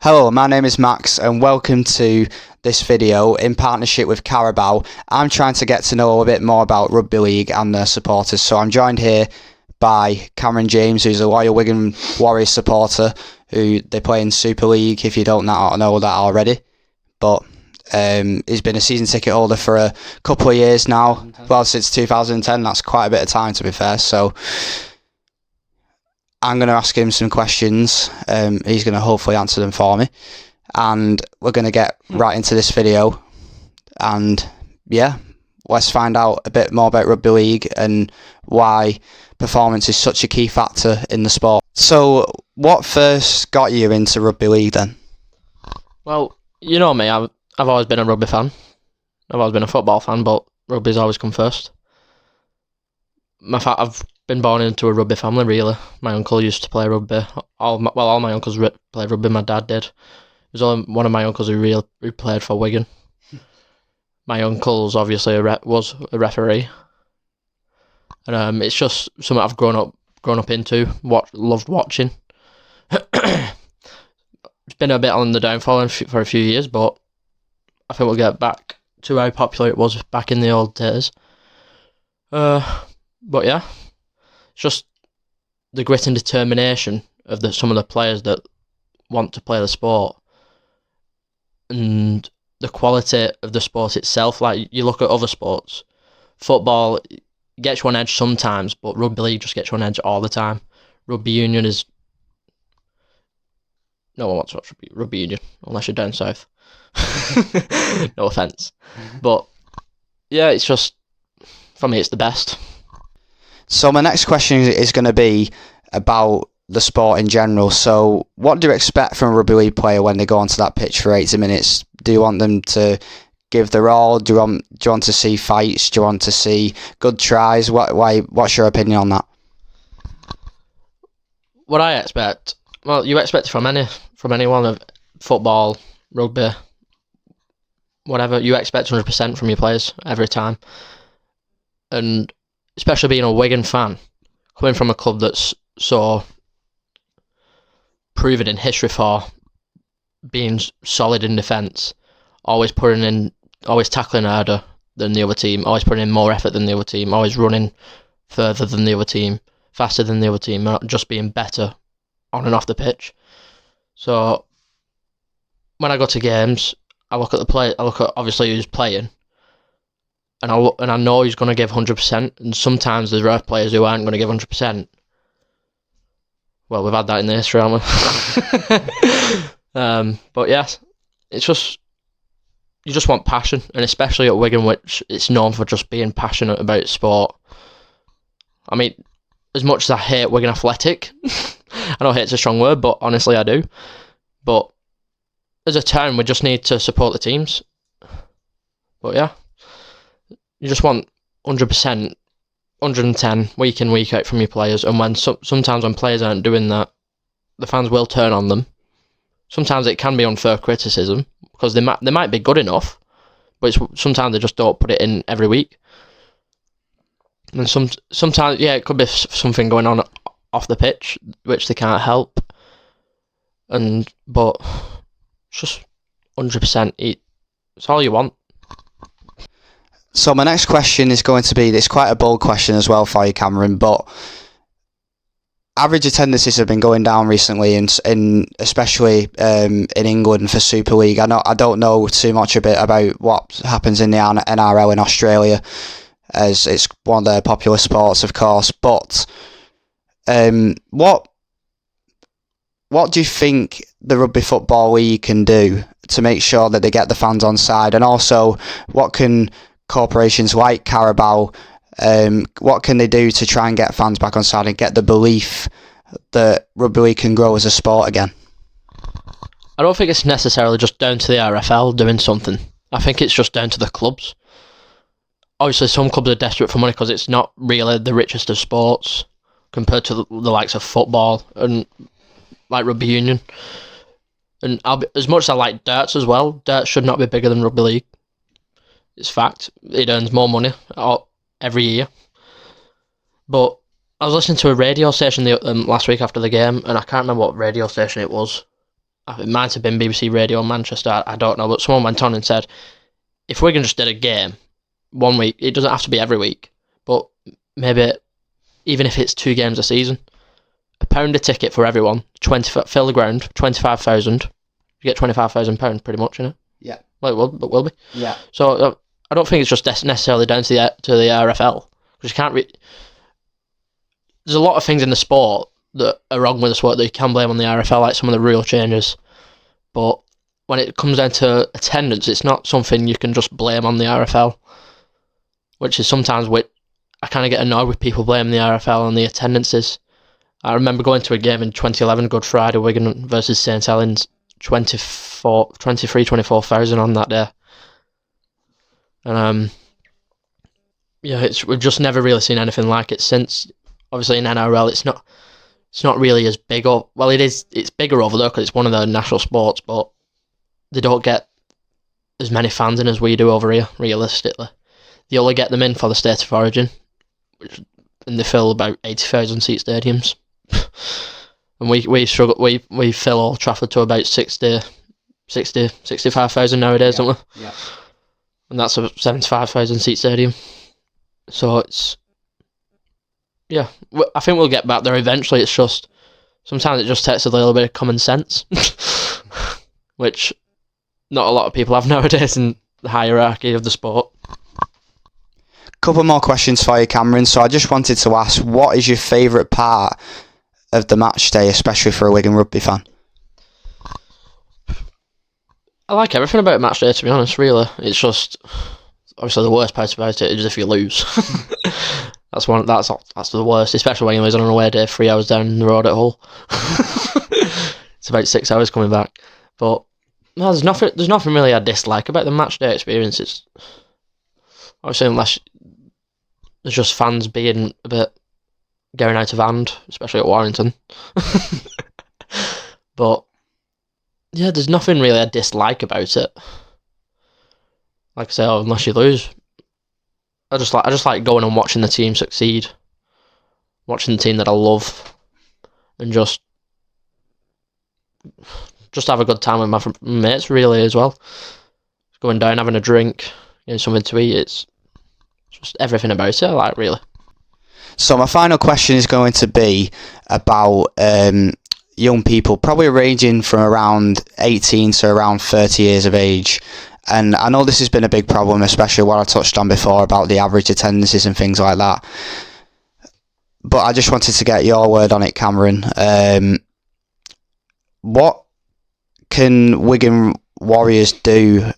Hello, my name is Max and welcome to this video in partnership with Carabao. I'm trying to get to know a bit more about Rugby League and their supporters, so I'm joined here by Cameron James, who's a loyal Wigan Warriors supporter, who they play in Super League, if you don't know that already. But he's been a season ticket holder for a couple of years now, well, since 2010. That's quite a bit of time, to be fair, so I'm going to ask him some questions. He's going to hopefully answer them for me. And we're going to get right into this video. And yeah, let's find out a bit more about Rugby League and why performance is such a key factor in the sport. So, what first got you into Rugby League then? Well, you know me, I've always been a rugby fan. I've always been a football fan, but rugby's always come first. I've been born into a rugby family, really. My uncle used to play rugby. All my uncles played rugby. My dad did. It was only one of my uncles who played for Wigan. My uncle's obviously was a referee, and it's just something I've grown up into. Loved watching. It's been a bit on the downfall for a few years, but I think we'll get back to how popular it was back in the old days. But yeah, it's just the grit and determination of some of the players that want to play the sport, and the quality of the sport itself. Like, you look at other sports, football gets you on edge sometimes, but rugby league just gets you on edge all the time. Rugby union is... No one wants to watch rugby union, unless you're down south. No offence. But yeah, it's just, for me, it's the best. So my next question is going to be about the sport in general. So what do you expect from a rugby league player when they go onto that pitch for 80 minutes? Do you want them to give their all? Do you want to see fights? Do you want to see good tries? What's your opinion on that? What I expect, well, you expect from anyone of football, rugby, whatever. You expect 100% from your players every time, and especially being a Wigan fan, coming from a club that's so proven in history for being solid in defence, always tackling harder than the other team, always putting in more effort than the other team, always running further than the other team, faster than the other team, not just being better on and off the pitch. So when I go to games, I look at obviously who's playing, and I know he's going to give 100%, and sometimes there are players who aren't going to give 100%. Well, we've had that in the history, haven't we? But yes, it's just, you just want passion, and especially at Wigan, which it's known for just being passionate about sport. I mean, as much as I hate Wigan Athletic, I know hate's a strong word, but honestly I do. But as a town, we just need to support the teams. But yeah, you just want 100%, 110 week in, week out from your players. And when sometimes when players aren't doing that, the fans will turn on them. Sometimes it can be unfair criticism, because they might be good enough, but sometimes they just don't put it in every week. And sometimes, yeah, it could be something going on off the pitch which they can't help. But it's just 100%. It's all you want. So my next question is going to be, it's quite a bold question as well for you, Cameron, but average attendances have been going down recently, in especially in England for Super League. I don't know too much about what happens in the NRL in Australia, as it's one of their popular sports, of course. But what do you think the Rugby Football League can do to make sure that they get the fans on side? And also, what can corporations like Carabao, what can they do to try and get fans back on side and get the belief that rugby league can grow as a sport again? I don't think it's necessarily just down to the RFL doing something. I think it's just down to the clubs. Obviously, some clubs are desperate for money because it's not really the richest of sports compared to the likes of football and like rugby union. And as much as I like darts as well, darts should not be bigger than rugby league. It's fact. It earns more money every year. But I was listening to a radio station last week after the game, and I can't remember what radio station it was. it might have been BBC Radio in Manchester, I don't know, but someone went on and said, if Wigan just did a game 1 week, it doesn't have to be every week, but maybe even if it's 2 games a season, £1 a ticket for everyone, fill the ground, 25,000. You get £25,000 pretty much, innit? Yeah. Well, it will be. Yeah. So I don't think it's just necessarily down to the RFL, because you can't. There's a lot of things in the sport that are wrong with the sport that you can blame on the RFL, like some of the rule changes. But when it comes down to attendance, it's not something you can just blame on the RFL, which is sometimes I kind of get annoyed with people blaming the RFL on the attendances. I remember going to a game in 2011, Good Friday, Wigan versus St Helens, 24,000 on that day. And we've just never really seen anything like it since. Obviously in NRL, it's not really as big. It's bigger over there because it's one of the national sports, but they don't get as many fans in as we do over here, realistically. They only get them in for the state of origin, and they fill about 80,000 seat stadiums. And we struggle. We fill Old Trafford to about 65,000 nowadays, don't we? Yeah. And that's a 75,000 seat stadium. So it's, yeah, I think we'll get back there eventually. It's just sometimes it just takes a little bit of common sense, which not a lot of people have nowadays in the hierarchy of the sport. Couple more questions for you, Cameron. So I just wanted to ask, what is your favourite part of the match day, especially for a Wigan rugby fan? I like everything about match day, to be honest, really. It's just, obviously the worst part about it is if you lose. That's the worst, especially when you lose on an away day 3 hours down the road at Hull. It's about 6 hours coming back. But no, there's nothing really I dislike about the match day experience. It's obviously, unless there's just fans being a bit going out of hand, especially at Warrington. But yeah, there's nothing really I dislike about it. Like I say, unless you lose, I just like going and watching the team succeed, watching the team that I love, and just have a good time with my mates, really, as well. Going down, having a drink, getting something to eat. It's just everything about it I like, really. So my final question is going to be about young people, probably ranging from around 18 to around 30 years of age. And I know this has been a big problem, especially what I touched on before about the average attendances and things like that. But I just wanted to get your word on it, Cameron. What can Wigan Warriors do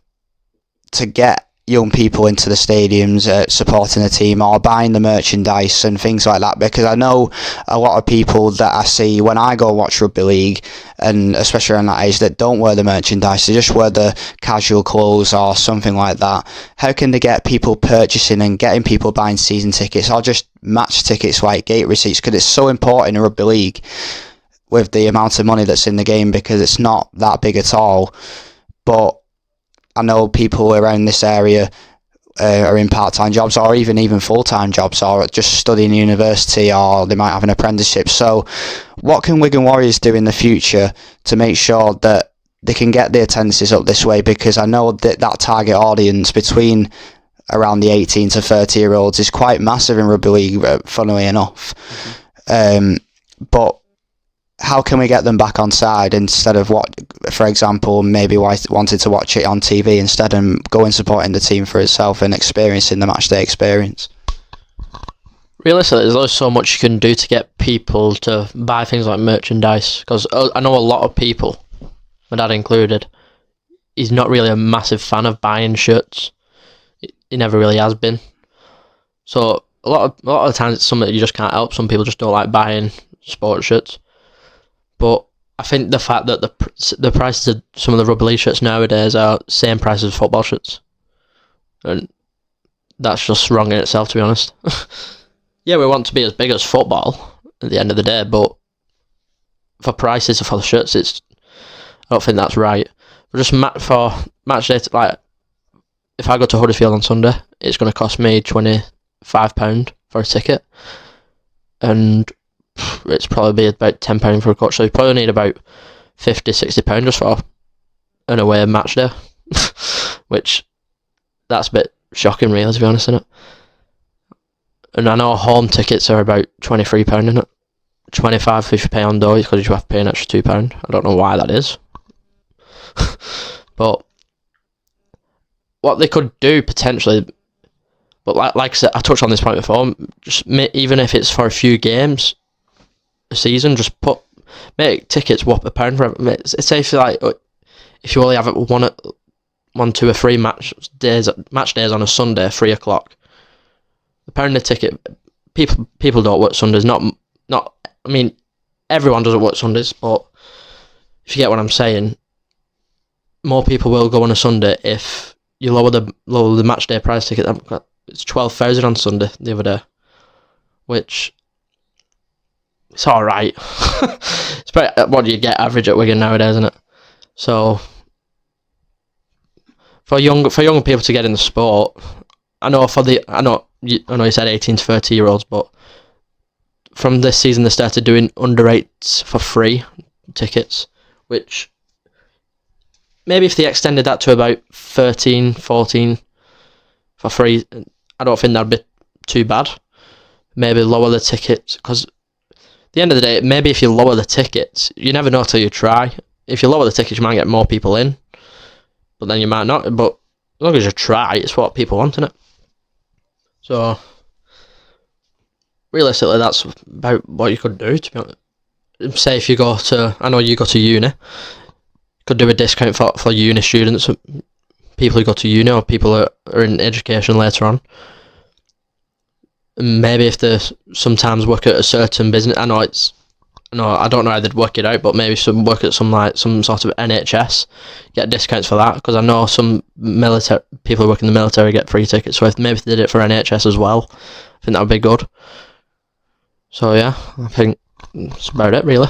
to get young people into the stadiums, supporting the team or buying the merchandise and things like that? Because I know a lot of people that I see when I go watch rugby league, and especially around that age, that don't wear the merchandise, they just wear the casual clothes or something like that. How can they get people purchasing and getting people buying season tickets or just match tickets like gate receipts? Because it's so important in rugby league with the amount of money that's in the game, because it's not that big at all. But I know people around this area are in part-time jobs or even full-time jobs, or just studying university, or they might have an apprenticeship. So what can Wigan Warriors do in the future to make sure that they can get the attendances up this way? Because I know that target audience between around the 18 to 30 year olds is quite massive in rugby league, funnily enough. But how can we get them back on side instead of for example, maybe wanted to watch it on TV instead and go and supporting the team for itself and experiencing the matchday experience? Realistically, there's only so much you can do to get people to buy things like merchandise, because I know a lot of people, my dad included, he's not really a massive fan of buying shirts. He never really has been. So a lot of the times it's something that you just can't help. Some people just don't like buying sports shirts. But I think the fact that the prices of some of the rugby league shirts nowadays are same price as football shirts, and that's just wrong in itself, to be honest. Yeah, we want to be as big as football at the end of the day, but for prices for the shirts, I don't think that's right. But just for match day, like if I go to Huddersfield on Sunday, it's going to cost me £25 for a ticket, and it's probably be about £10 for a coach. So you probably need about £50-60 just for an away match day, which that's a bit shocking, really, to be honest, isn't it? And I know home tickets are about £23, isn't it? 25 if you pay on door, because you have to pay an extra £2. I don't know why that is. But what they could do potentially, but like I said, I touched on this point before, just even if it's for a few games a season, just make tickets whop £1 for it. Say if you only have one, 2 or 3 match days on a Sunday, 3 o'clock. £1 a ticket. People don't work Sundays. Not. I mean, everyone doesn't work Sundays, but if you get what I'm saying, more people will go on a Sunday if you lower the match day price ticket. It's 12,000 on Sunday the other day, which it's all right. It's about what do you get average at Wigan nowadays, isn't it? So for young people to get in the sport, I know you said 18 to 30-year-olds, but from this season they started doing under 8s for free tickets, which maybe if they extended that to about 13, 14 for free, I don't think that'd be too bad. Maybe lower the tickets, because at the end of the day, maybe if you lower the tickets, you never know till you try. If you lower the tickets, you might get more people in, but then you might not. But as long as you try, it's what people want, isn't it? So realistically, that's about what you could do, to be honest. Say if you go to, I know you go to uni, you could do a discount for uni students, people who go to uni, or people who are in education later on. Maybe if they sometimes work at a certain business, I don't know how they'd work it out, but maybe some work at some sort of NHS, get discounts for that, because I know some people who work in the military get free tickets, so if they did it for NHS as well, I think that would be good. So yeah, I think that's about it, really.